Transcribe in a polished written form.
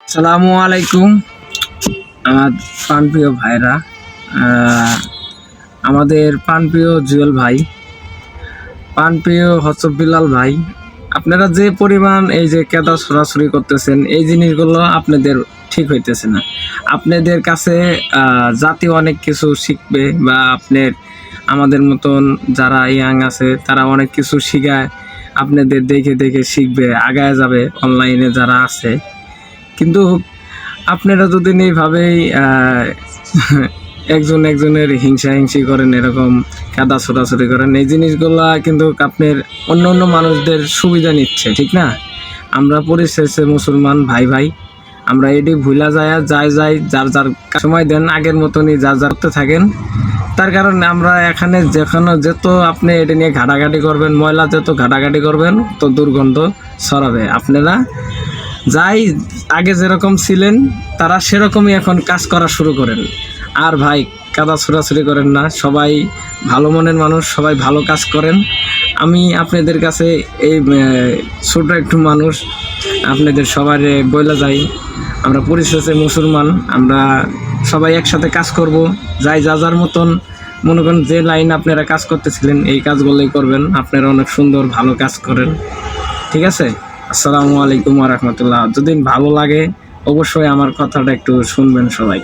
আসসালামু আলাইকুম আমার প্রাণপ্রিয় ভাইরা। আমাদের প্রাণপ্রিয় জুয়েল ভাই, প্রাণপ্রিয় হচ্ছব বিলাল ভাই, আপনারা যে পরিমাণ এই যে কেদা ছড়াছড়ি করতেছেন, এই জিনিসগুলো আপনাদের ঠিক হইতেছে না। আপনাদের কাছে জাতি অনেক কিছু শিখবে, বা আপনার আমাদের মতন যারা ইয়াং আছে তারা অনেক কিছু শিখায়, আপনাদের দেখে দেখে শিখবে, আগায় যাবে অনলাইনে যারা আছে। কিন্তু আপনারা যদি এইভাবেই একজন একজনের হিংসি করেন, এরকম কাদা ছোটাছুটি করেন, এই জিনিসগুলা কিন্তু আপনার অন্য অন্য মানুষদের সুবিধা নিচ্ছে, ঠিক না? আমরা পরিশেষে মুসলমান ভাই ভাই, আমরা এটি ভুলা যায় যাই যার যার সময় দেন, আগের মতনই যার যার করতে থাকেন। তার কারণে আমরা এখানে যেখানে যত আপনি এটা নিয়ে ঘাটাঘাটি করবেন, ময়লা যত ঘাটাঘাটি করবেন, তো দুর্গন্ধ ছড়াবে। আপনারা যাই আগে যেরকম ছিলেন তারা সেরকমই এখন কাজ করা শুরু করেন। আর ভাই, কাদা ছোড়াছুড়ি করেন না, সবাই ভালো মনের মানুষ, সবাই ভালো কাজ করেন। আমি আপনাদের কাছে এই ছোট একটু মানুষ, আপনাদের সবার বইলা যাই, আমরা পরিশেষে মুসলমান, আমরা সবাই একসাথে কাজ করব। যাই যার মতন মনে করেন যে লাইন আপনারা কাজ করতেছিলেন, এই কাজগুলোই করবেন। আপনারা অনেক সুন্দর ভালো কাজ করেন, ঠিক আছে? আসসালামু আলাইকুম ওয়া রাহমাতুল্লাহ। যদি ভালো লাগে অবশ্যই আমার কথাটা একটু শুনবেন সবাই।